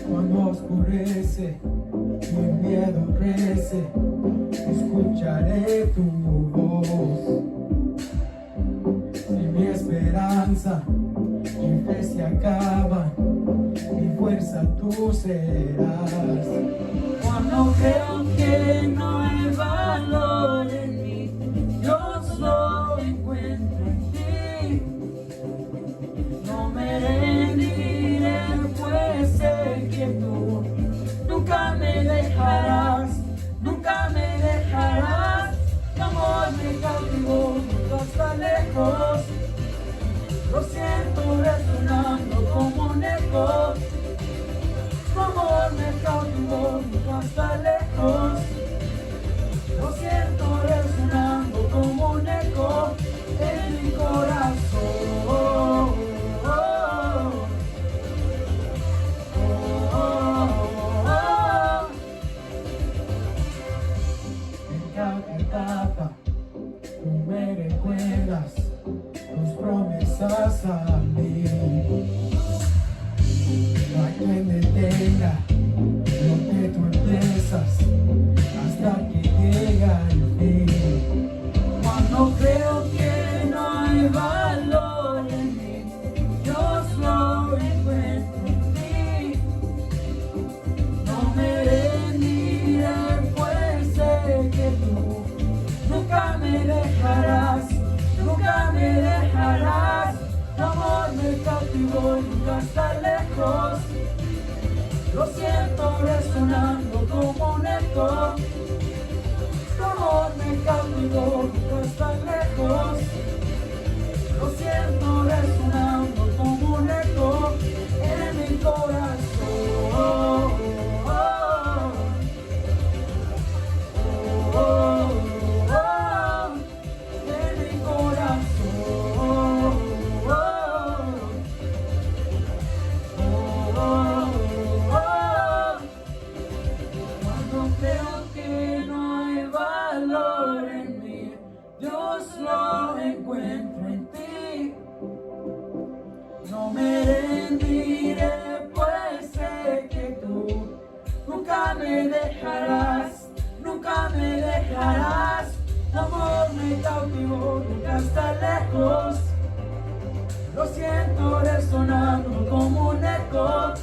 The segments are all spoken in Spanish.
Cuando oscurece, mi miedo crece, escucharé tu voz. Si mi esperanza y fe se acaban, mi fuerza tú serás. Cuando creo que no hay valor en mí, Dios lo encuentro en ti. No me rendiré, pues sé que tú nunca me dejarás, nunca me dejarás. Tu amor me cautivó, nunca está lejos. Lo siento resonando como un eco. Tu amor me cautivó, nunca está lejos. Lo siento resonando como un eco en mi corazón. En cada etapa tú me recuerdas tus promesas a mí. No hay quien detenga lo que tú empiezas hasta que llega el fin. Cuando creo que no hay valor en mí, Dios lo encuentro en ti. No me rendiré, pues sé que tú nunca me dejarás, nunca me dejarás. Tu amor me cautivó, nunca está lejos. Lo siento resonando como un eco. Tu amor me cautivó, nunca está lejos. Lo siento resonando como un eco en mi corazón. En mi corazón. Cuando creo que no hay valor en mí, Dios lo encuentro en ti. No me rendiré, pues sé que tú nunca me dejarás, nunca me dejarás. Tu amor me cautivó, nunca está lejos. Lo siento resonando como un eco.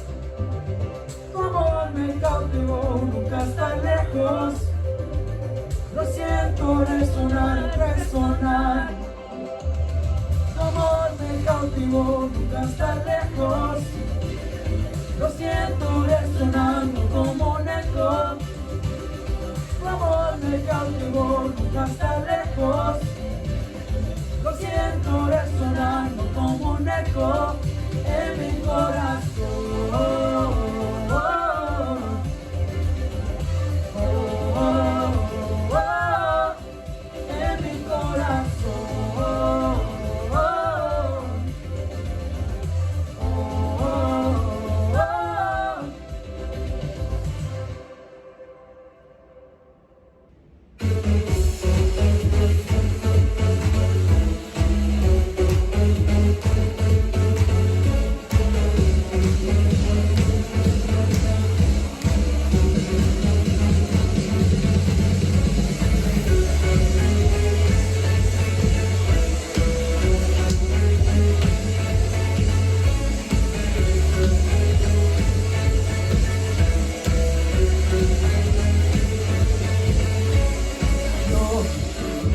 Tu amor me cautivó, nunca está lejos. Lo siento resonar, resonar. Tu amor me cautivó, nunca está lejos. Lo siento resonando como un eco. Tu amor me cautivó, nunca está lejos. Lo siento resonando como un eco en mi corazón. En mi corazón.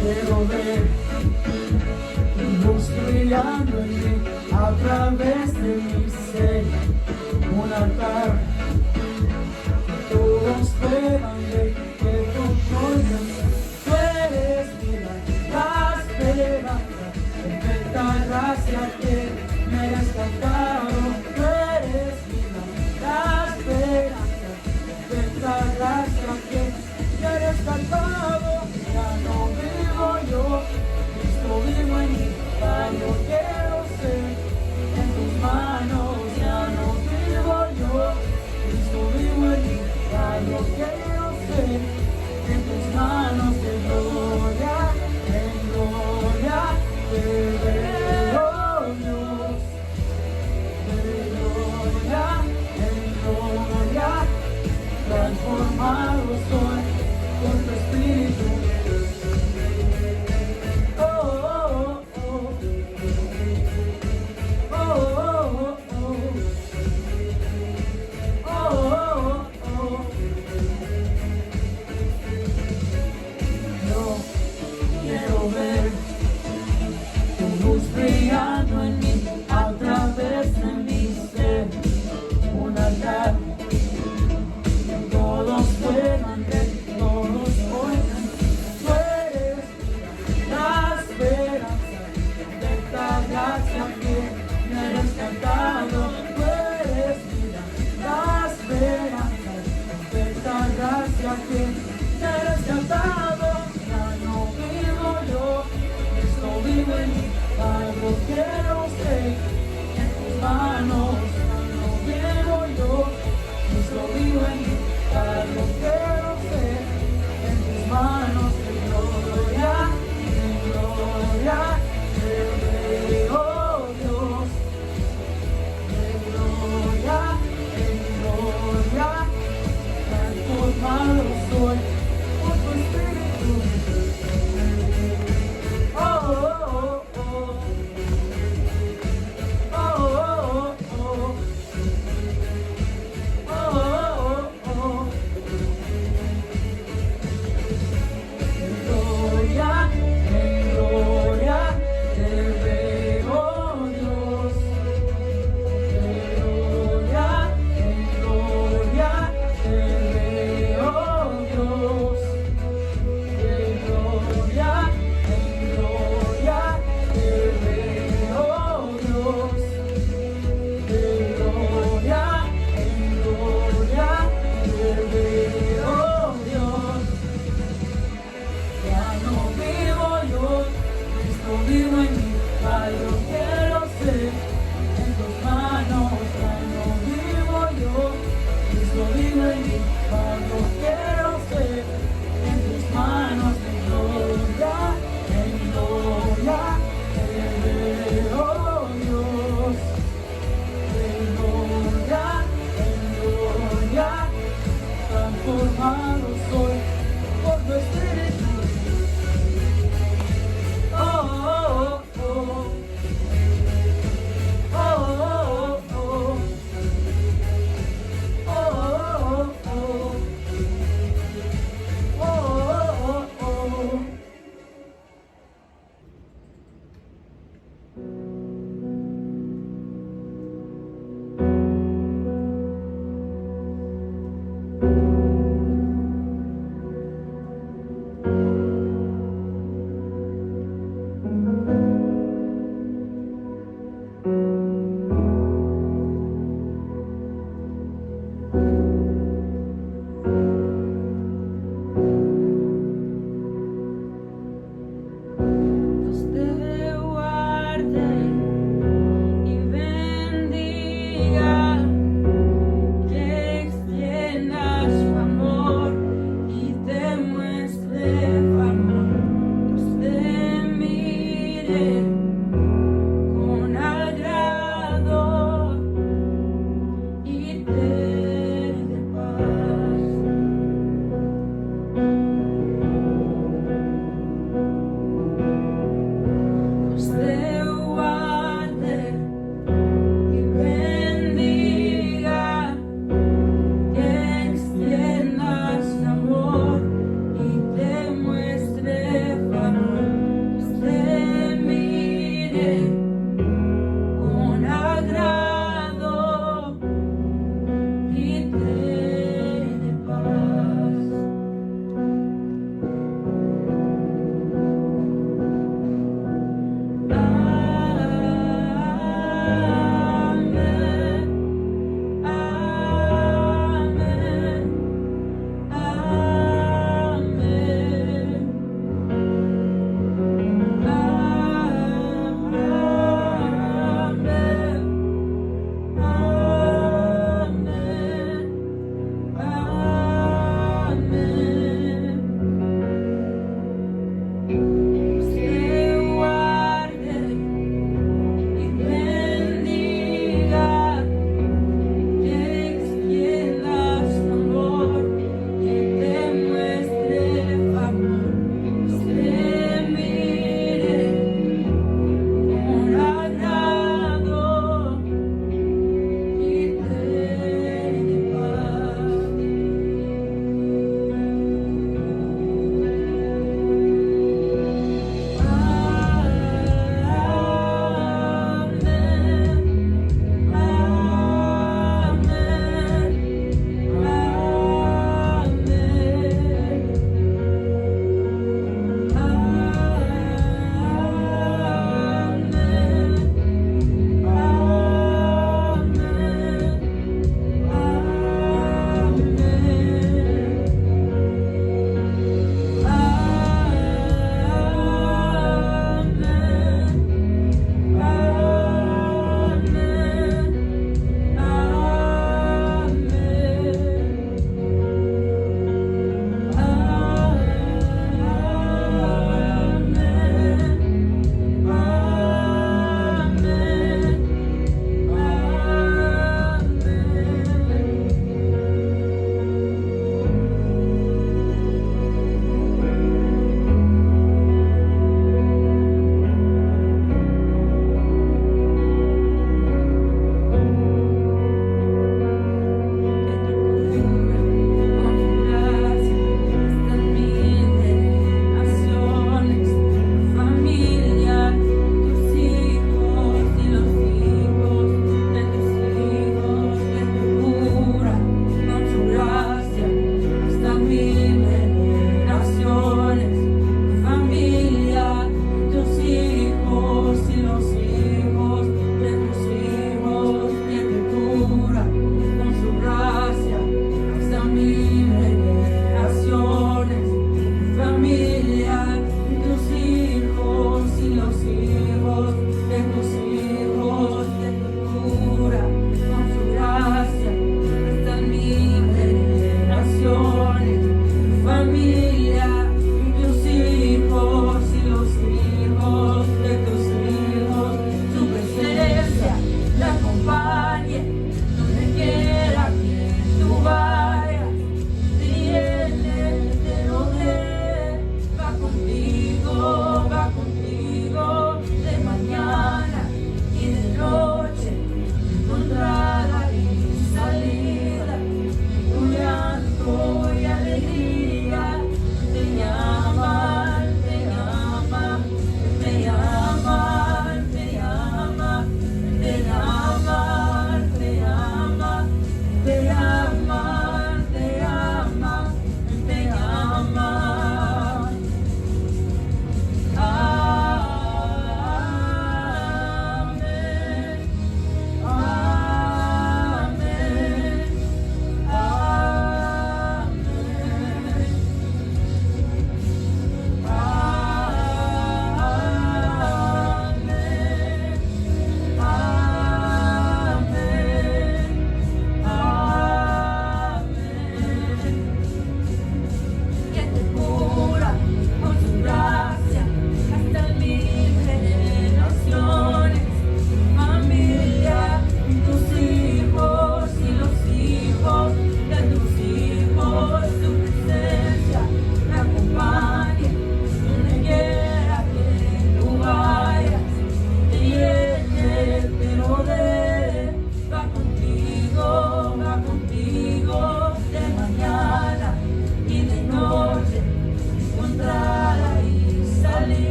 Quiero ver tu luz brillando en mí a través de mi ser, un altar que todos puedan ver que tú soy. Tú eres vida, la esperanza, perfecta gracia que me has cantado. Tú eres vida, la esperanza, perfecta gracia que me has cantado. Ya no vivo yo, Cristo vivo en mí, ya yo quiero ser en tus manos. Ya no vivo yo, Cristo vivo en mí, ya yo quiero ser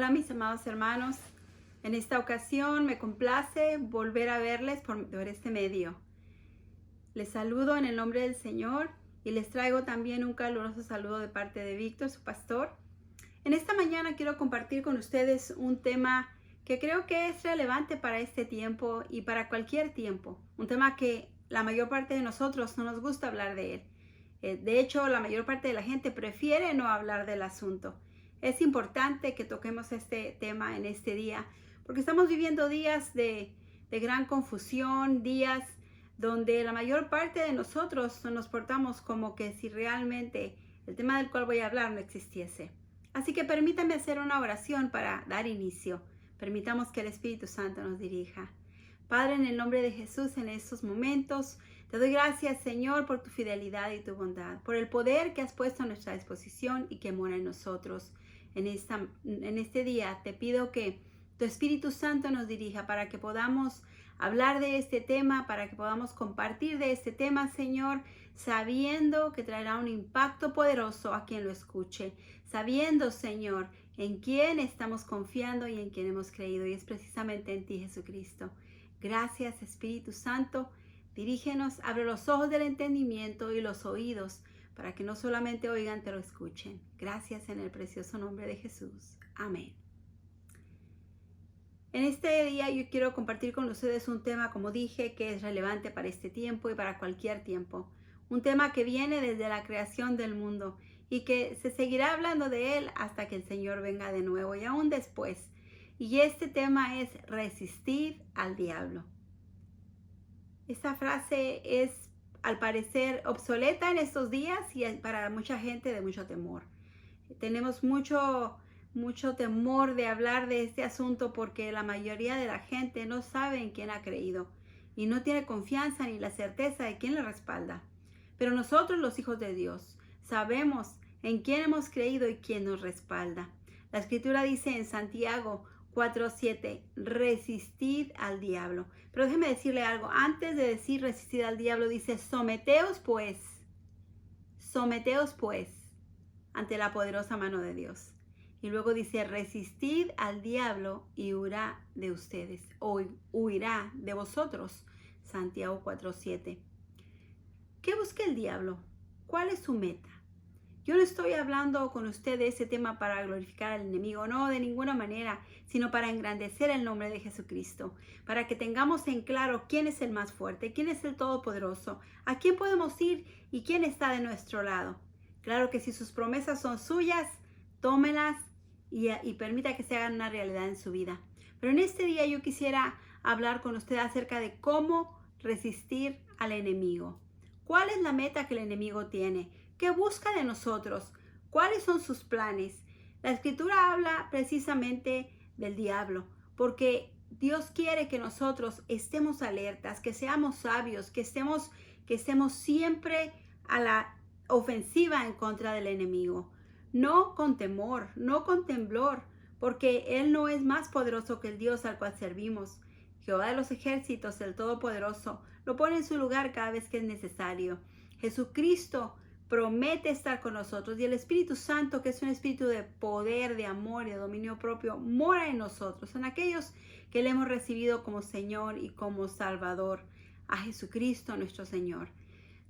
Hola mis amados hermanos, en esta ocasión me complace volver a verles por este medio. Les saludo en el nombre del Señor y les traigo también un caluroso saludo de parte de Víctor, su pastor. En esta mañana quiero compartir con ustedes un tema que creo que es relevante para este tiempo y para cualquier tiempo. Un tema que la mayor parte de nosotros no nos gusta hablar de él. De hecho, la mayor parte de la gente prefiere no hablar del asunto. Es importante que toquemos este tema en este día, porque estamos viviendo días de gran confusión, días donde la mayor parte de nosotros nos portamos como que si realmente el tema del cual voy a hablar no existiese. Así que permítanme hacer una oración para dar inicio. Permitamos que el Espíritu Santo nos dirija. Padre, en el nombre de Jesús, en estos momentos, te doy gracias, Señor, por tu fidelidad y tu bondad, por el poder que has puesto a nuestra disposición y que mora en nosotros. En este día te pido que tu Espíritu Santo nos dirija para que podamos hablar de este tema, para que podamos compartir de este tema, Señor, sabiendo que traerá un impacto poderoso a quien lo escuche, sabiendo, Señor, en quién estamos confiando y en quién hemos creído, y es precisamente en ti, Jesucristo. Gracias, Espíritu Santo. Dirígenos, abre los ojos del entendimiento y los oídos para que no solamente oigan, pero escuchen. Gracias en el precioso nombre de Jesús. Amén. En este día yo quiero compartir con ustedes un tema, como dije, que es relevante para este tiempo y para cualquier tiempo. Un tema que viene desde la creación del mundo y que se seguirá hablando de él hasta que el Señor venga de nuevo y aún después. Y este tema es resistir al diablo. Esta frase es al parecer obsoleta en estos días y para mucha gente de mucho temor. Tenemos mucho temor de hablar de este asunto porque la mayoría de la gente no sabe en quién ha creído y no tiene confianza ni la certeza de quién le respalda. Pero nosotros, los hijos de Dios, sabemos en quién hemos creído y quién nos respalda. La Escritura dice en Santiago 4:7, resistid al diablo. Pero déjeme decirle algo, antes de decir resistid al diablo, dice someteos pues ante la poderosa mano de Dios. Y luego dice resistid al diablo y huirá de ustedes, o huirá de vosotros. Santiago 4:7. ¿Qué busca el diablo? ¿Cuál es su meta? Yo no estoy hablando con usted de ese tema para glorificar al enemigo, no, de ninguna manera, sino para engrandecer el nombre de Jesucristo, para que tengamos en claro quién es el más fuerte, quién es el todopoderoso, a quién podemos ir y quién está de nuestro lado. Claro que si sus promesas son suyas, tómelas y permita que se hagan una realidad en su vida. Pero en este día yo quisiera hablar con usted acerca de cómo resistir al enemigo. ¿Cuál es la meta que el enemigo tiene? ¿Qué busca de nosotros? ¿Cuáles son sus planes? La Escritura habla precisamente del diablo, porque Dios quiere que nosotros estemos alertas, que seamos sabios, que estemos siempre a la ofensiva en contra del enemigo. No con temor, no con temblor, porque Él no es más poderoso que el Dios al cual servimos. Jehová de los ejércitos, el Todopoderoso, lo pone en su lugar cada vez que es necesario. Jesucristo promete estar con nosotros y el Espíritu Santo, que es un espíritu de poder, de amor y de dominio propio, mora en nosotros, en aquellos que le hemos recibido como Señor y como Salvador, a Jesucristo nuestro Señor.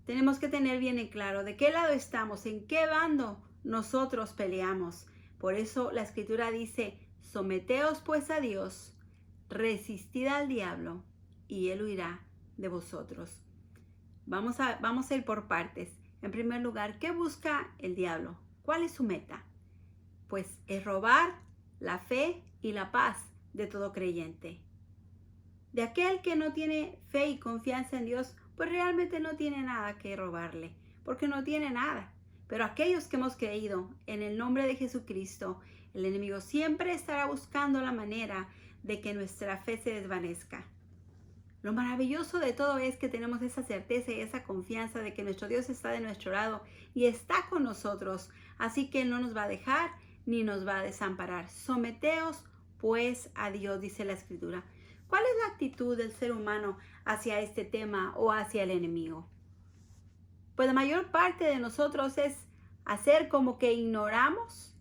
Tenemos que tener bien en claro de qué lado estamos, en qué bando nosotros peleamos. Por eso la Escritura dice, someteos pues a Dios, resistid al diablo y él huirá de vosotros. Vamos a ir por partes. En primer lugar, ¿qué busca el diablo? ¿Cuál es su meta? Pues es robar la fe y la paz de todo creyente. De aquel que no tiene fe y confianza en Dios, pues realmente no tiene nada que robarle, porque no tiene nada. Pero aquellos que hemos creído en el nombre de Jesucristo, el enemigo siempre estará buscando la manera de que nuestra fe se desvanezca. Lo maravilloso de todo es que tenemos esa certeza y esa confianza de que nuestro Dios está de nuestro lado y está con nosotros. Así que Él no nos va a dejar ni nos va a desamparar. Someteos pues a Dios, dice la Escritura. ¿Cuál es la actitud del ser humano hacia este tema o hacia el enemigo? Pues la mayor parte de nosotros es hacer como que ignoramos,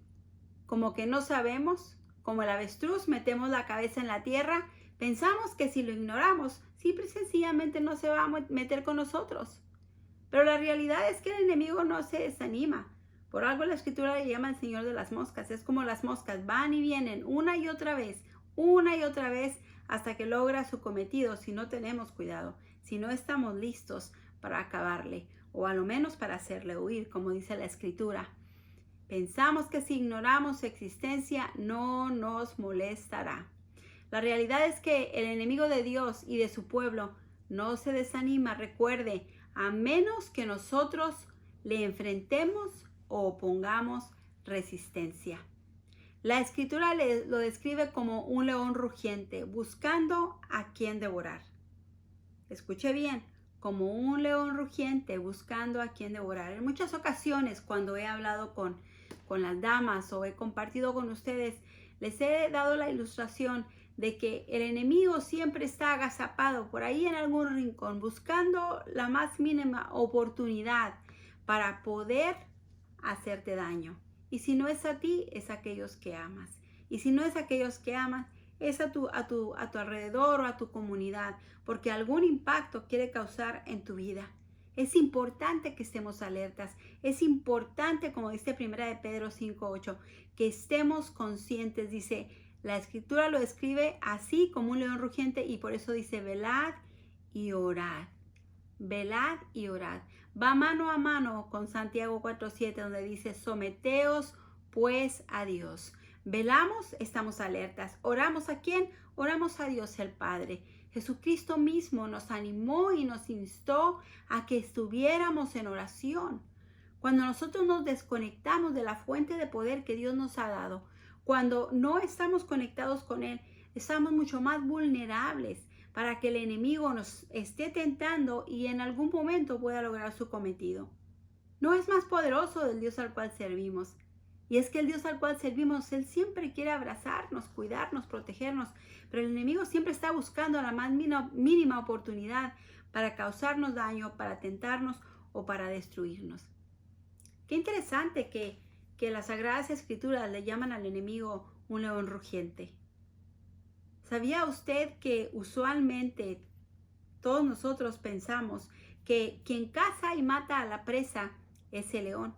como que no sabemos, Como el avestruz, metemos la cabeza en la tierra, pensamos que si lo ignoramos, simple y sencillamente no se va a meter con nosotros. Pero la realidad es que el enemigo no se desanima. Por algo la escritura le llama el Señor de las moscas. Es como las moscas, van y vienen una y otra vez, hasta que logra su cometido si no tenemos cuidado, si no estamos listos para acabarle, o a lo menos para hacerle huir, como dice la escritura. Pensamos que si ignoramos su existencia no nos molestará. La realidad es que el enemigo de Dios y de su pueblo no se desanima, recuerde, a menos que nosotros le enfrentemos o opongamos resistencia. La escritura lo describe como un león rugiente, buscando a quien devorar. Escuche bien, como un león rugiente buscando a quien devorar. En muchas ocasiones, cuando he hablado con las damas o he compartido con ustedes, les he dado la ilustración de que el enemigo siempre está agazapado por ahí en algún rincón, buscando la más mínima oportunidad para poder hacerte daño. Y si no es a ti, es a aquellos que amas. Y si no es a aquellos que amas, es a tu alrededor o a tu comunidad, porque algún impacto quiere causar en tu vida. Es importante que estemos alertas. Es importante, como dice 1 de Pedro 5:8, que estemos conscientes. Dice, la escritura lo describe así como un león rugiente y por eso dice, velad y orad. Velad y orad. Va mano a mano con Santiago 4:7, donde dice, someteos pues a Dios. Velamos, estamos alertas. ¿Oramos a quién? Oramos a Dios el Padre. Jesucristo mismo nos animó y nos instó a que estuviéramos en oración. Cuando nosotros nos desconectamos de la fuente de poder que Dios nos ha dado, cuando no estamos conectados con Él, estamos mucho más vulnerables para que el enemigo nos esté tentando y en algún momento pueda lograr su cometido. No es más poderoso del Dios al cual servimos. Y es que el Dios al cual servimos, Él siempre quiere abrazarnos, cuidarnos, protegernos, pero el enemigo siempre está buscando la más mínima oportunidad para causarnos daño, para tentarnos o para destruirnos. Qué interesante que las Sagradas Escrituras le llaman al enemigo un león rugiente. ¿Sabía usted que usualmente todos nosotros pensamos que quien caza y mata a la presa es el león?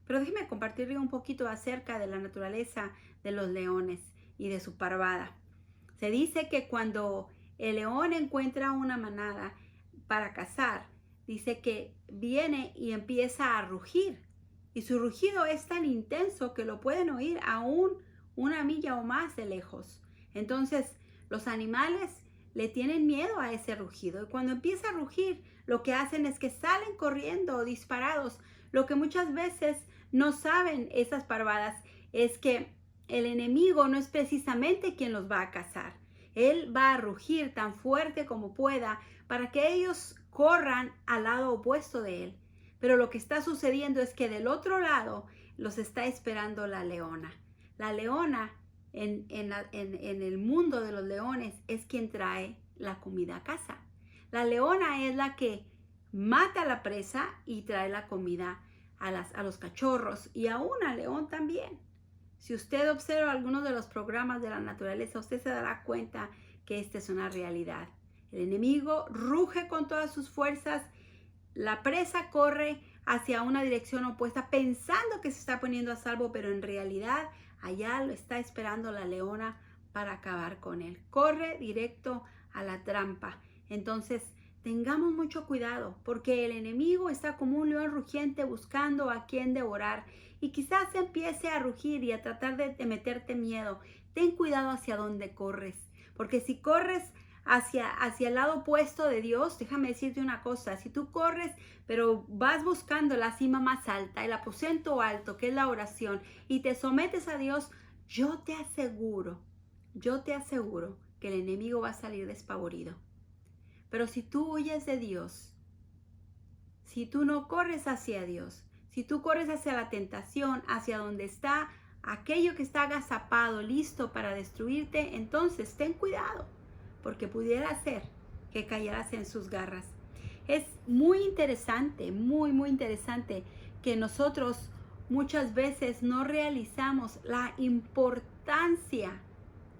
Pero déjeme compartirle un poquito acerca de la naturaleza de los leones y de su parvada. Se dice que cuando el león encuentra una manada para cazar, dice que viene y empieza a rugir. Y su rugido es tan intenso que lo pueden oír aún 1 milla o más de lejos. Entonces, los animales le tienen miedo a ese rugido. Y cuando empieza a rugir, lo que hacen es que salen corriendo disparados. Lo que muchas veces no saben esas parvadas es que el enemigo no es precisamente quien los va a cazar. Él va a rugir tan fuerte como pueda para que ellos corran al lado opuesto de él. Pero lo que está sucediendo es que del otro lado los está esperando la leona. La leona en el mundo de los leones es quien trae la comida a casa. La leona es la que mata a la presa y trae la comida a los cachorros y aún al león también. Si usted observa algunos de los programas de la naturaleza, usted se dará cuenta que esta es una realidad. El enemigo ruge con todas sus fuerzas, la presa corre hacia una dirección opuesta pensando que se está poniendo a salvo, pero en realidad allá lo está esperando la leona para acabar con él. Corre directo a la trampa. Entonces, tengamos mucho cuidado porque el enemigo está como un león rugiente buscando a quien devorar y quizás empiece a rugir y a tratar de meterte miedo. Ten cuidado hacia dónde corres, porque si corres hacia el lado opuesto de Dios, déjame decirte una cosa, si tú corres pero vas buscando la cima más alta, el aposento alto que es la oración y te sometes a Dios, yo te aseguro que el enemigo va a salir despavorido. Pero si tú huyes de Dios, si tú no corres hacia Dios, si tú corres hacia la tentación, hacia donde está aquello que está agazapado, listo para destruirte, entonces ten cuidado, porque pudiera ser que cayeras en sus garras. Es muy interesante, muy interesante que nosotros muchas veces no realizamos la importancia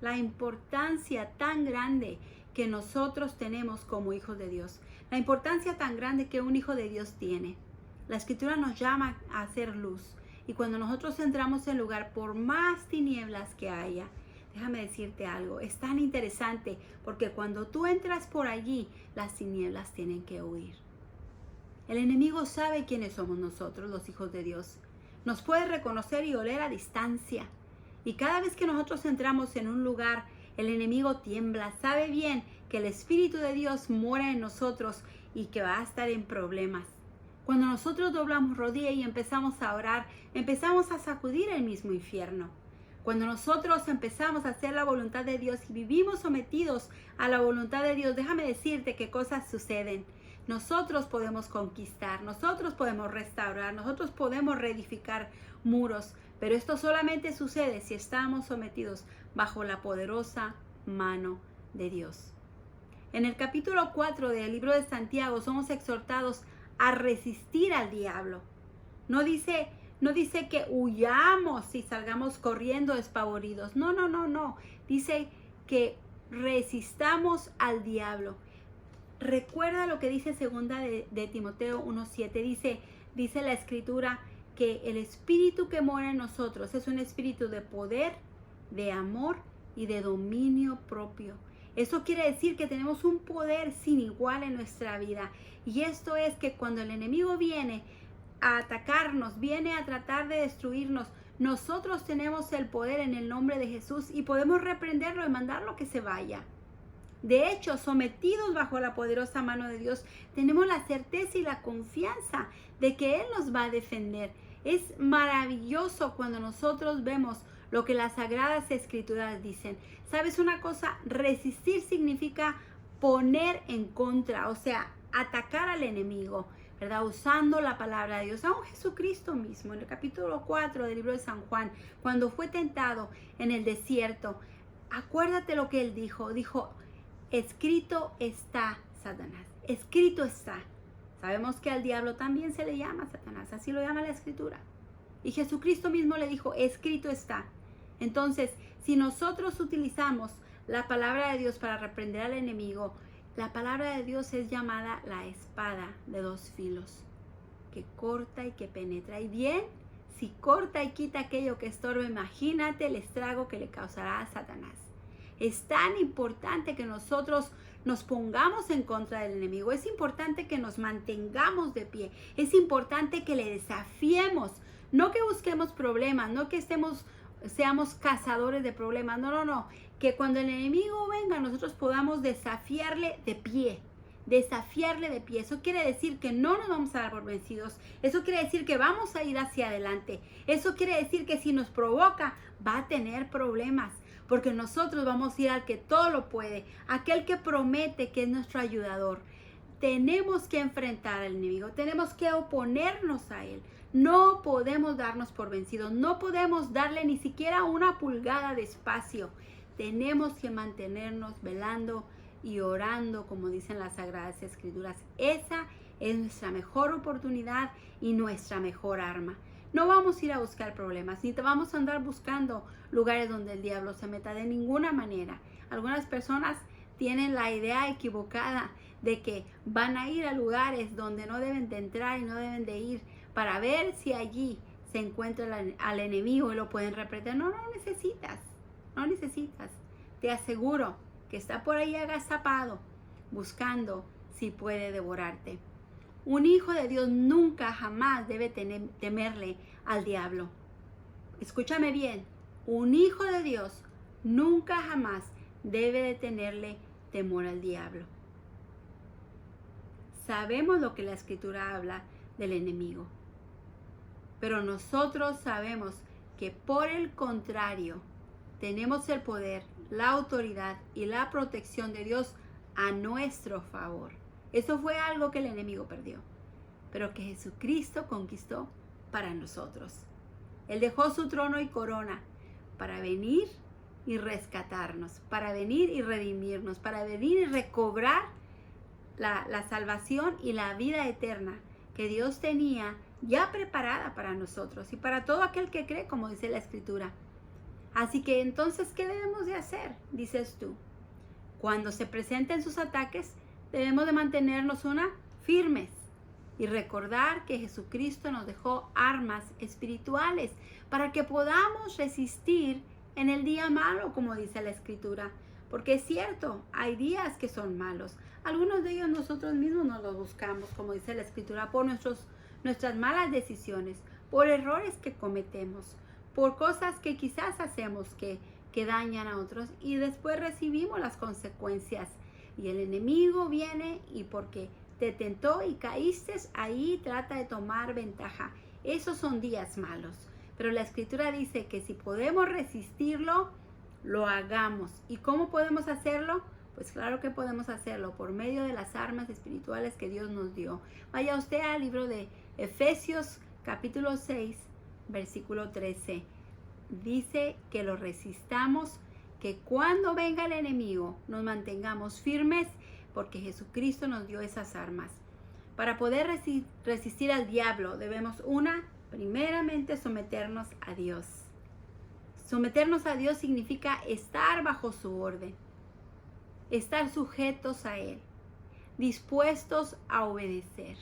la importancia tan grande que nosotros tenemos como hijos de Dios. La importancia tan grande que un hijo de Dios tiene. La Escritura nos llama a hacer luz. Y cuando nosotros entramos en el lugar, por más tinieblas que haya, déjame decirte algo, es tan interesante porque cuando tú entras por allí, las tinieblas tienen que huir. El enemigo sabe quiénes somos nosotros, los hijos de Dios. Nos puede reconocer y oler a distancia. Y cada vez que nosotros entramos en un lugar, el enemigo tiembla. Sabe bien que el Espíritu de Dios mora en nosotros y que va a estar en problemas. Cuando nosotros doblamos rodilla y empezamos a orar, empezamos a sacudir el mismo infierno. Cuando nosotros empezamos a hacer la voluntad de Dios y vivimos sometidos a la voluntad de Dios, déjame decirte qué cosas suceden. Nosotros podemos conquistar, nosotros podemos restaurar, nosotros podemos reedificar muros, pero esto solamente sucede si estamos sometidos bajo la poderosa mano de Dios. En el capítulo 4 del libro de Santiago somos exhortados a resistir al diablo. No dice que huyamos y salgamos corriendo despavoridos. No. Dice que resistamos al diablo. Recuerda lo que dice segunda de Timoteo 1:7. Dice la Escritura que el espíritu que mora en nosotros es un espíritu de poder, de amor y de dominio propio. Eso quiere decir que tenemos un poder sin igual en nuestra vida. Y esto es que cuando el enemigo viene a atacarnos, viene a tratar de destruirnos, nosotros tenemos el poder en el nombre de Jesús y podemos reprenderlo y mandarlo que se vaya. De hecho, sometidos bajo la poderosa mano de Dios, tenemos la certeza y la confianza de que Él nos va a defender. Es maravilloso cuando nosotros vemos lo que las Sagradas Escrituras dicen. ¿Sabes una cosa? Resistir significa poner en contra, o sea, atacar al enemigo, ¿verdad? Usando la palabra de Dios. Aún Jesucristo mismo, en el capítulo 4 del libro de San Juan, cuando fue tentado en el desierto, acuérdate lo que Él dijo. Dijo, escrito está, Satanás, escrito está. Sabemos que al diablo también se le llama Satanás, así lo llama la Escritura. Y Jesucristo mismo le dijo, escrito está. Entonces, si nosotros utilizamos la palabra de Dios para reprender al enemigo, la palabra de Dios es llamada la espada de dos filos, que corta y que penetra. Y bien, si corta y quita aquello que estorba, imagínate el estrago que le causará a Satanás. Es tan importante que nosotros nos pongamos en contra del enemigo. Es importante que nos mantengamos de pie. Es importante que le desafiemos. No que busquemos problemas, no que seamos cazadores de problemas. No. Que cuando el enemigo venga, nosotros podamos desafiarle de pie. Desafiarle de pie. Eso quiere decir que no nos vamos a dar por vencidos. Eso quiere decir que vamos a ir hacia adelante. Eso quiere decir que si nos provoca, va a tener problemas. Porque nosotros vamos a ir al que todo lo puede, aquel que promete que es nuestro ayudador. Tenemos que enfrentar al enemigo, tenemos que oponernos a él. No podemos darnos por vencidos, no podemos darle ni siquiera una pulgada de espacio. Tenemos que mantenernos velando y orando, como dicen las Sagradas Escrituras. Esa es nuestra mejor oportunidad y nuestra mejor arma. No vamos a ir a buscar problemas, ni te vamos a andar buscando lugares donde el diablo se meta de ninguna manera. Algunas personas tienen la idea equivocada de que van a ir a lugares donde no deben de entrar y no deben de ir para ver si allí se encuentra al enemigo y lo pueden reprender. No necesitas. Te aseguro que está por ahí agazapado buscando si puede devorarte. Un hijo de Dios nunca jamás debe temerle al diablo. Escúchame bien, un hijo de Dios nunca jamás debe de tenerle temor al diablo. Sabemos lo que la Escritura habla del enemigo, pero nosotros sabemos que por el contrario tenemos el poder, la autoridad y la protección de Dios a nuestro favor. Eso fue algo que el enemigo perdió, pero que Jesucristo conquistó para nosotros. Él dejó su trono y corona para venir y rescatarnos, para venir y redimirnos, para venir y recobrar la salvación y la vida eterna que Dios tenía ya preparada para nosotros y para todo aquel que cree, como dice la Escritura. Así que entonces, ¿qué debemos de hacer? Dices tú. Cuando se presenten sus ataques, debemos de mantenernos firmes y recordar que Jesucristo nos dejó armas espirituales para que podamos resistir en el día malo, como dice la Escritura. Porque es cierto, hay días que son malos. Algunos de ellos nosotros mismos nos los buscamos, como dice la Escritura, por nuestras malas decisiones, por errores que cometemos, por cosas que quizás hacemos que dañan a otros y después recibimos las consecuencias. Y el enemigo viene y porque te tentó y caíste, ahí trata de tomar ventaja. Esos son días malos. Pero la Escritura dice que si podemos resistirlo, lo hagamos. ¿Y cómo podemos hacerlo? Pues claro que podemos hacerlo por medio de las armas espirituales que Dios nos dio. Vaya usted al libro de Efesios capítulo 6, versículo 13. Dice que lo resistamos, que cuando venga el enemigo nos mantengamos firmes porque Jesucristo nos dio esas armas. Para poder resistir al diablo debemos primeramente someternos a Dios. Someternos a Dios significa estar bajo su orden, estar sujetos a Él, dispuestos a obedecer.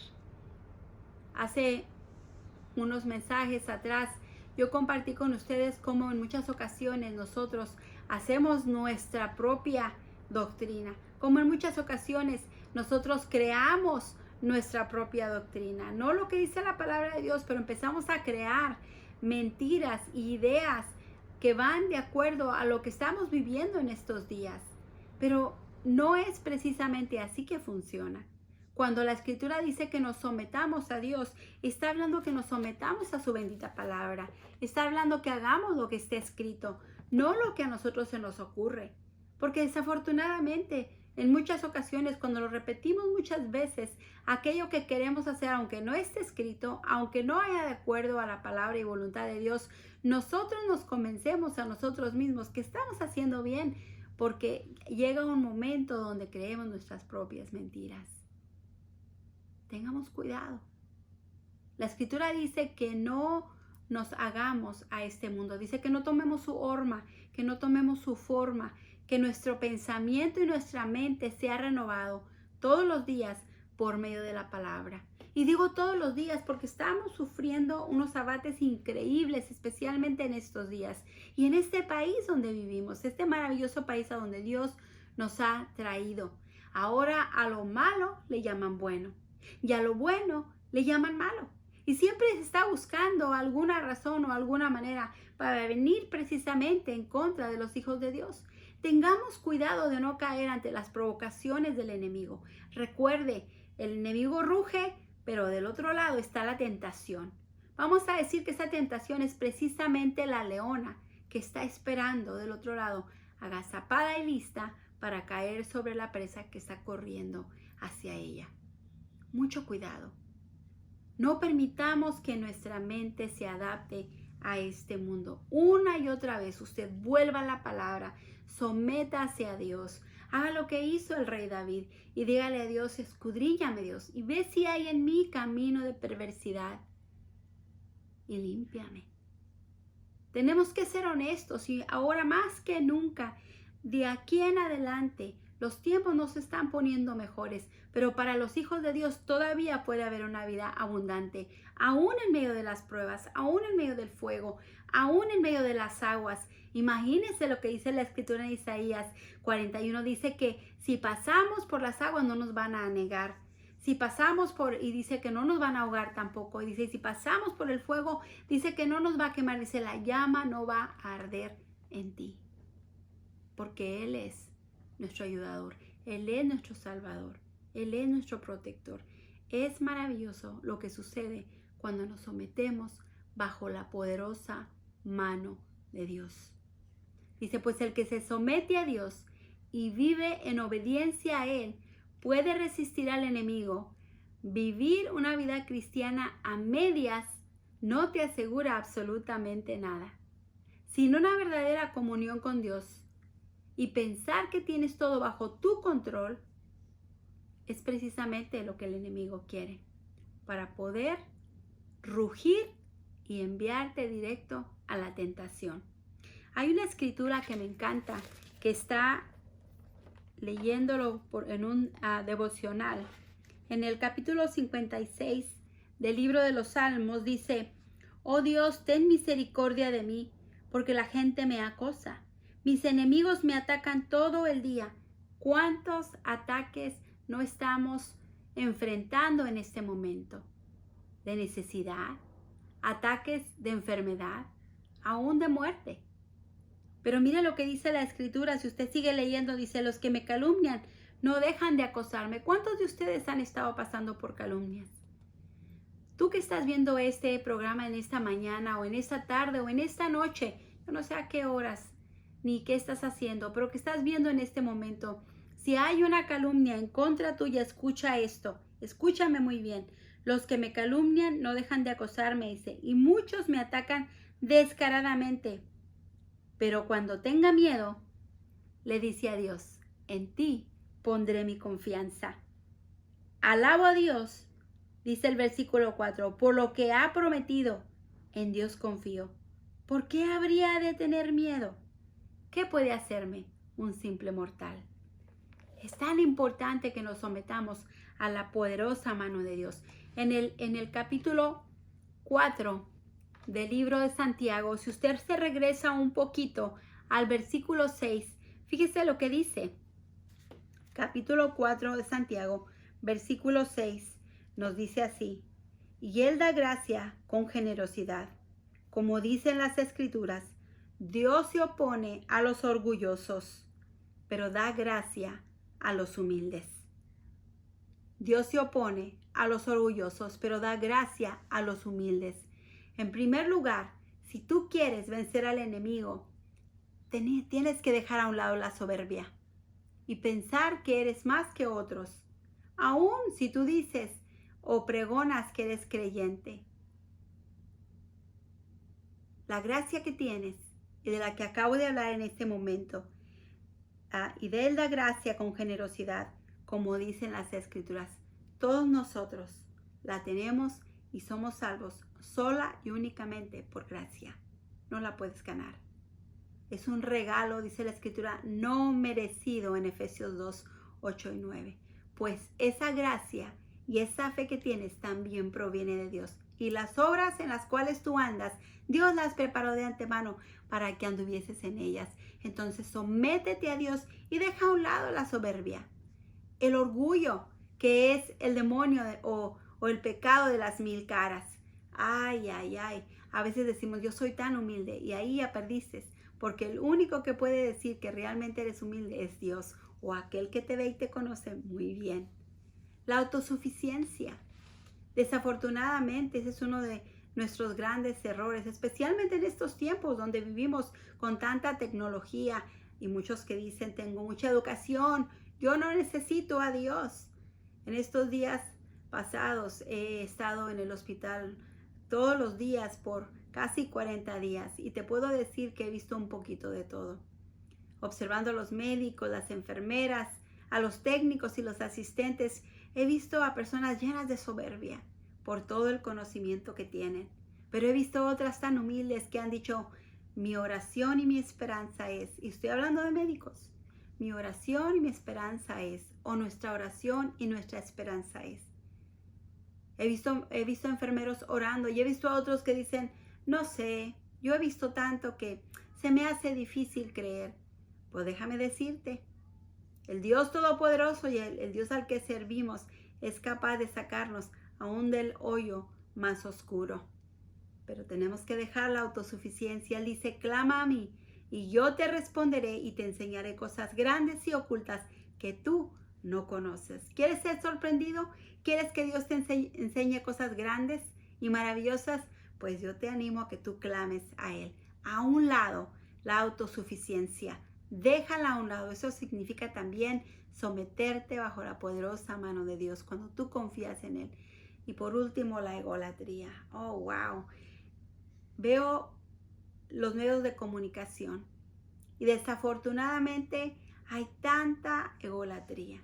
Hace unos mensajes atrás yo compartí con ustedes cómo en muchas ocasiones nosotros hacemos nuestra propia doctrina, como en muchas ocasiones nosotros creamos nuestra propia doctrina, no lo que dice la palabra de Dios, pero empezamos a crear mentiras y ideas que van de acuerdo a lo que estamos viviendo en estos días. Pero no es precisamente así que funciona. Cuando la Escritura dice que nos sometamos a Dios, está hablando que nos sometamos a su bendita palabra. Está hablando que hagamos lo que esté escrito, no lo que a nosotros se nos ocurre. Porque desafortunadamente, en muchas ocasiones, cuando lo repetimos muchas veces, aquello que queremos hacer, aunque no esté escrito, aunque no haya de acuerdo a la palabra y voluntad de Dios, nosotros nos convencemos a nosotros mismos que estamos haciendo bien, porque llega un momento donde creemos nuestras propias mentiras. Tengamos cuidado. La Escritura dice que no nos hagamos a este mundo. Dice que no tomemos su forma, que no tomemos su forma, que nuestro pensamiento y nuestra mente sea renovado todos los días por medio de la palabra. Y digo todos los días porque estamos sufriendo unos abates increíbles, especialmente en estos días. Y en este país donde vivimos, este maravilloso país a donde Dios nos ha traído. Ahora a lo malo le llaman bueno. Y a lo bueno le llaman malo. Y siempre se está buscando alguna razón o alguna manera para venir precisamente en contra de los hijos de Dios. Tengamos cuidado de no caer ante las provocaciones del enemigo. Recuerde, el enemigo ruge, pero del otro lado está la tentación. Vamos a decir que esa tentación es precisamente la leona que está esperando del otro lado, agazapada y lista para caer sobre la presa que está corriendo hacia ella. Mucho cuidado. No permitamos que nuestra mente se adapte a este mundo. Una y otra vez usted vuelva a la palabra, sométase a Dios, haga lo que hizo el rey David y dígale a Dios: escudriñame, Dios, y ve si hay en mí camino de perversidad y límpiame. Tenemos que ser honestos y ahora más que nunca, de aquí en adelante, los tiempos no se están poniendo mejores, pero para los hijos de Dios todavía puede haber una vida abundante, aún en medio de las pruebas, aún en medio del fuego, aún en medio de las aguas. Imagínense lo que dice la Escritura en Isaías 41, dice que si pasamos por las aguas no nos van a anegar. Si pasamos y dice que no nos van a ahogar tampoco. Y dice, si pasamos por el fuego, dice que no nos va a quemar. Dice, la llama no va a arder en ti. Porque Él es nuestro ayudador. Él es nuestro salvador. Él es nuestro protector. Es maravilloso lo que sucede cuando nos sometemos bajo la poderosa mano de Dios. Dice, pues el que se somete a Dios y vive en obediencia a Él, puede resistir al enemigo. Vivir una vida cristiana a medias no te asegura absolutamente nada. Sin una verdadera comunión con Dios y pensar que tienes todo bajo tu control, es precisamente lo que el enemigo quiere, para poder rugir y enviarte directo a la tentación. Hay una escritura que me encanta, que está leyéndolo en un devocional. En el capítulo 56 del libro de los Salmos dice: oh Dios, ten misericordia de mí, porque la gente me acosa. Mis enemigos me atacan todo el día. ¿Cuántos ataques no estamos enfrentando en este momento? De necesidad, ataques de enfermedad, aún de muerte. Pero mire lo que dice la escritura, si usted sigue leyendo, dice: los que me calumnian no dejan de acosarme. ¿Cuántos de ustedes han estado pasando por calumnias? Tú que estás viendo este programa en esta mañana o en esta tarde o en esta noche, yo no sé a qué horas ni qué estás haciendo, pero que estás viendo en este momento, si hay una calumnia en contra tuya, escucha esto, escúchame muy bien. Los que me calumnian no dejan de acosarme, dice, y muchos me atacan descaradamente. Pero cuando tenga miedo, le dice a Dios: en ti pondré mi confianza. Alabo a Dios, dice el versículo 4, por lo que ha prometido, en Dios confío. ¿Por qué habría de tener miedo? ¿Qué puede hacerme un simple mortal? Es tan importante que nos sometamos a la poderosa mano de Dios. En el capítulo 4 del libro de Santiago, si usted se regresa un poquito al versículo 6, fíjese lo que dice. Capítulo 4 de Santiago, versículo 6, nos dice así: y Él da gracia con generosidad. Como dicen las Escrituras, Dios se opone a los orgullosos, pero da gracia a los humildes. Dios se opone a los orgullosos, pero da gracia a los humildes. En primer lugar, si tú quieres vencer al enemigo, tienes que dejar a un lado la soberbia y pensar que eres más que otros, aun si tú dices o pregonas que eres creyente. La gracia que tienes y de la que acabo de hablar en este momento, y de Él da gracia con generosidad, como dicen las Escrituras, todos nosotros la tenemos y somos salvos sola y únicamente por gracia. No la puedes ganar. Es un regalo, dice la Escritura, no merecido en Efesios 2, 8 y 9. Pues esa gracia y esa fe que tienes también proviene de Dios. Y las obras en las cuales tú andas, Dios las preparó de antemano para que anduvieses en ellas. Entonces sométete a Dios y deja a un lado la soberbia, el orgullo, que es el demonio o el pecado de las 1000 caras. Ay, ay, ay. A veces decimos: yo soy tan humilde, y ahí ya perdiste, porque el único que puede decir que realmente eres humilde es Dios, o aquel que te ve y te conoce muy bien. La autosuficiencia. Desafortunadamente, ese es uno de nuestros grandes errores, especialmente en estos tiempos donde vivimos con tanta tecnología y muchos que dicen: tengo mucha educación, yo no necesito a Dios. En estos días pasados he estado en el hospital todos los días por casi 40 días y te puedo decir que he visto un poquito de todo. Observando a los médicos, las enfermeras, a los técnicos y los asistentes, he visto a personas llenas de soberbia por todo el conocimiento que tienen. Pero he visto otras tan humildes que han dicho: mi oración y mi esperanza es, y estoy hablando de médicos, mi oración y mi esperanza es, o nuestra oración y nuestra esperanza es. He visto enfermeros orando y he visto a otros que dicen: no sé, yo he visto tanto que se me hace difícil creer. Pues déjame decirte, el Dios Todopoderoso y el Dios al que servimos es capaz de sacarnos aún del hoyo más oscuro. Pero tenemos que dejar la autosuficiencia. Él dice: clama a mí y yo te responderé y te enseñaré cosas grandes y ocultas que tú no conoces. ¿Quieres ser sorprendido? ¿Quieres que Dios te enseñe cosas grandes y maravillosas? Pues yo te animo a que tú clames a Él. A un lado, la autosuficiencia. Déjala a un lado. Eso significa también someterte bajo la poderosa mano de Dios cuando tú confías en Él. Y por último, la egolatría. Oh, wow. Veo los medios de comunicación y desafortunadamente hay tanta egolatría.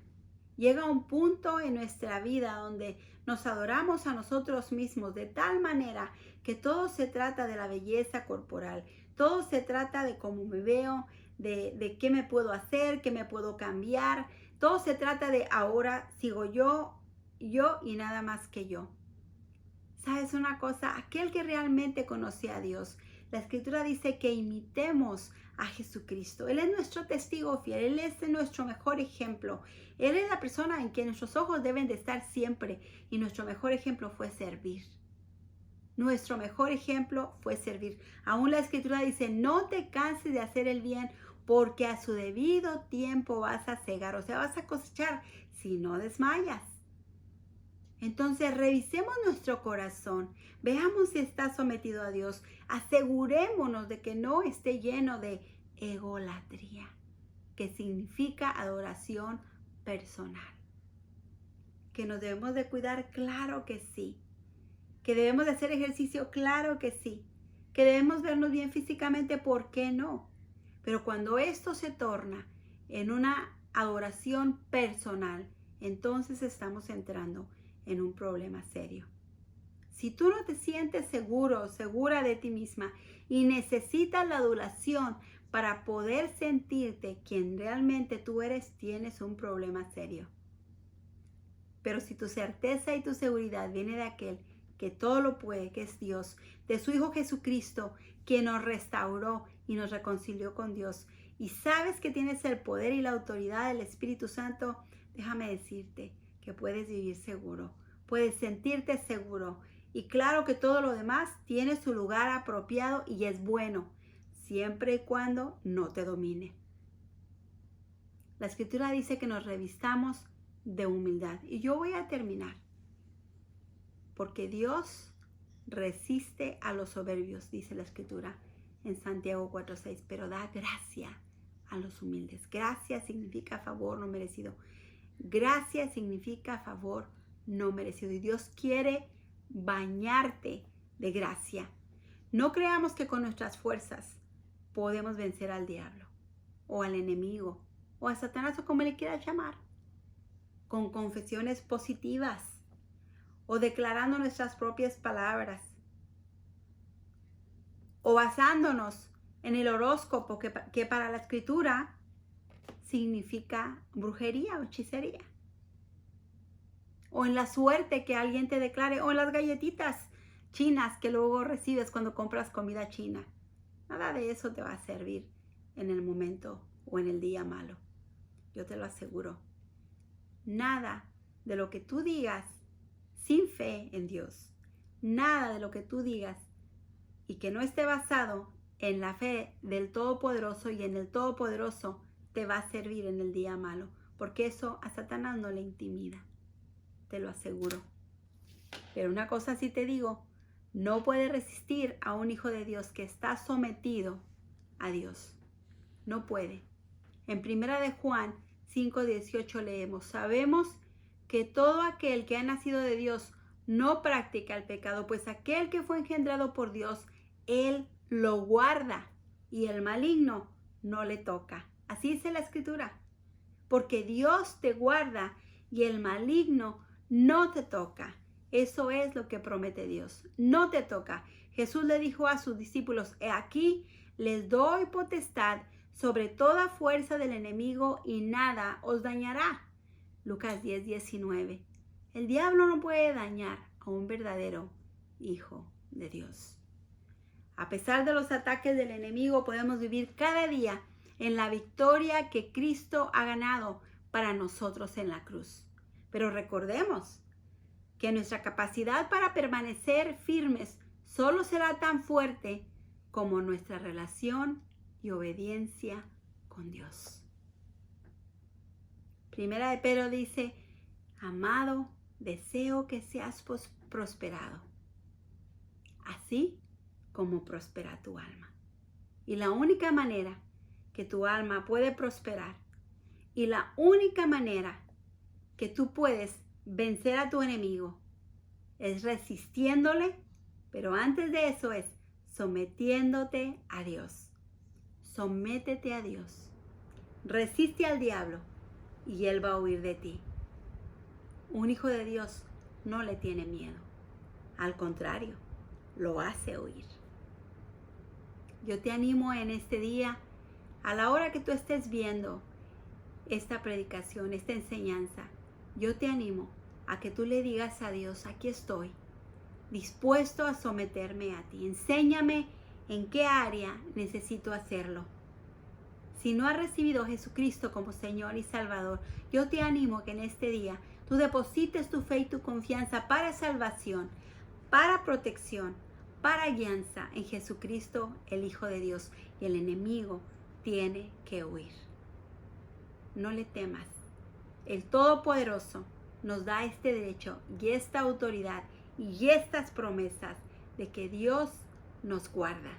llega un punto en nuestra vida donde nos adoramos a nosotros mismos de tal manera que todo se trata de la belleza corporal, todo se trata de cómo me veo, de qué me puedo hacer, qué me puedo cambiar, todo se trata de ahora sigo yo y nada más que yo. ¿Sabes una cosa? Aquel que realmente conoce a Dios, la Escritura dice que imitemos a Jesucristo. Él es nuestro testigo fiel, Él es nuestro mejor ejemplo. Él es la persona en que nuestros ojos deben de estar siempre y nuestro mejor ejemplo fue servir. Nuestro mejor ejemplo fue servir. Aún la Escritura dice, no te canses de hacer el bien porque a su debido tiempo vas a cegar, o sea, vas a cosechar si no desmayas. Entonces revisemos nuestro corazón, veamos si está sometido a Dios, asegurémonos de que no esté lleno de egolatría, que significa adoración personal. Que nos debemos de cuidar, claro que sí. Que debemos de hacer ejercicio, claro que sí. Que debemos vernos bien físicamente, ¿por qué no? Pero cuando esto se torna en una adoración personal, entonces estamos entrando en un problema serio. Si tú no te sientes seguro o segura de ti misma y necesitas la adoración para poder sentirte quien realmente tú eres, tienes un problema serio. Pero si tu certeza y tu seguridad viene de aquel que todo lo puede, que es Dios, de su Hijo Jesucristo, quien nos restauró y nos reconcilió con Dios, y sabes que tienes el poder y la autoridad del Espíritu Santo, déjame decirte que puedes vivir seguro, puedes sentirte seguro. Y claro que todo lo demás tiene su lugar apropiado y es bueno, siempre y cuando no te domine. La Escritura dice que nos revistamos de humildad. Y yo voy a terminar. Porque Dios resiste a los soberbios, dice la Escritura en Santiago 4:6, pero da gracia a los humildes. Gracia significa favor no merecido. Gracia significa favor no merecido. Y Dios quiere bañarte de gracia. No creamos que con nuestras fuerzas podemos vencer al diablo o al enemigo o a Satanás o como le quieras llamar. Con confesiones positivas o declarando nuestras propias palabras o basándonos en el horóscopo que para la Escritura significa brujería o hechicería, o en la suerte que alguien te declare, o en las galletitas chinas que luego recibes cuando compras comida china. Nada de eso te va a servir en el momento o en el día malo. Yo te lo aseguro. Nada de lo que tú digas sin fe en Dios, nada de lo que tú digas y que no esté basado en la fe del Todopoderoso y en el Todopoderoso te va a servir en el día malo, porque eso a Satanás no le intimida, te lo aseguro. Pero una cosa sí te digo, no puede resistir a un hijo de Dios que está sometido a Dios. No puede. En 1 de Juan 5:18 leemos, sabemos que todo aquel que ha nacido de Dios no practica el pecado, pues aquel que fue engendrado por Dios, Él lo guarda y el maligno no le toca. Así dice la Escritura, porque Dios te guarda y el maligno no te toca. Eso es lo que promete Dios, no te toca. Jesús le dijo a sus discípulos, he aquí les doy potestad sobre toda fuerza del enemigo y nada os dañará. Lucas 10:19. El diablo no puede dañar a un verdadero hijo de Dios. A pesar de los ataques del enemigo, podemos vivir cada día en la victoria que Cristo ha ganado para nosotros en la cruz. Pero recordemos que nuestra capacidad para permanecer firmes solo será tan fuerte como nuestra relación y obediencia con Dios. Primera de Pedro dice, amado, deseo que seas prosperado, así como prospera tu alma. Y la única manera que tu alma puede prosperar y la única manera que tú puedes vencer a tu enemigo es resistiéndole, pero antes de eso es sometiéndote a Dios. Sométete a Dios. Resiste al diablo y él va a huir de ti. Un hijo de Dios no le tiene miedo. Al contrario, lo hace huir. Yo te animo en este día, a la hora que tú estés viendo esta predicación, esta enseñanza, yo te animo a que tú le digas a Dios, aquí estoy, dispuesto a someterme a ti. Enséñame en qué área necesito hacerlo. Si no has recibido a Jesucristo como Señor y Salvador, yo te animo que en este día tú deposites tu fe y tu confianza para salvación, para protección, para guianza en Jesucristo, el Hijo de Dios, y el enemigo tiene que huir. No le temas. El Todopoderoso nos da este derecho y esta autoridad y estas promesas de que Dios nos guarda,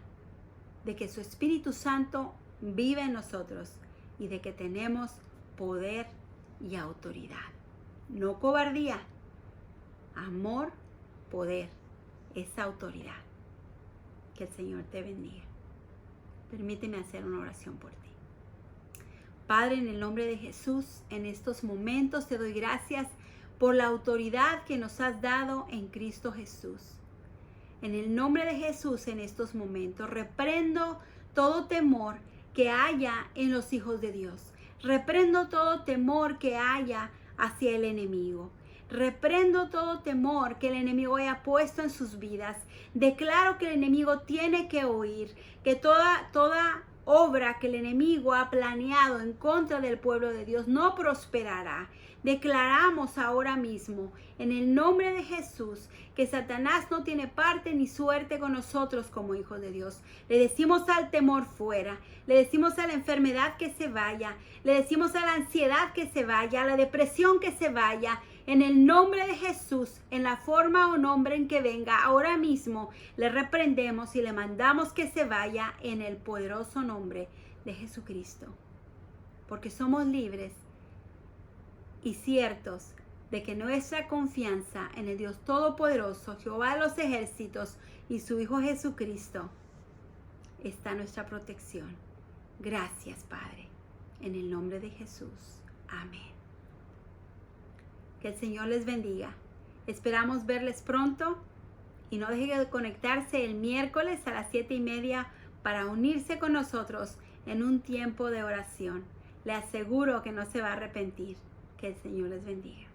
de que su Espíritu Santo vive en nosotros y de que tenemos poder y autoridad. No cobardía, amor, poder, esa autoridad. Que el Señor te bendiga. Permíteme hacer una oración por ti. Padre, en el nombre de Jesús, en estos momentos te doy gracias por la autoridad que nos has dado en Cristo Jesús. En el nombre de Jesús, en estos momentos, reprendo todo temor que haya en los hijos de Dios. Reprendo todo temor que haya hacia el enemigo. Reprendo todo temor que el enemigo haya puesto en sus vidas. Declaro que el enemigo tiene que huir, que toda obra que el enemigo ha planeado en contra del pueblo de Dios no prosperará. Declaramos ahora mismo, en el nombre de Jesús, que Satanás no tiene parte ni suerte con nosotros como hijos de Dios. Le decimos al temor fuera, le decimos a la enfermedad que se vaya, le decimos a la ansiedad que se vaya, a la depresión que se vaya. En el nombre de Jesús, en la forma o nombre en que venga, ahora mismo le reprendemos y le mandamos que se vaya en el poderoso nombre de Jesucristo. Porque somos libres y ciertos de que nuestra confianza en el Dios Todopoderoso, Jehová de los ejércitos y su Hijo Jesucristo, está nuestra protección. Gracias, Padre, en el nombre de Jesús. Amén. Que el Señor les bendiga. Esperamos verles pronto y no dejen de conectarse el miércoles a las 7:30 para unirse con nosotros en un tiempo de oración. Le aseguro que no se va a arrepentir. Que el Señor les bendiga.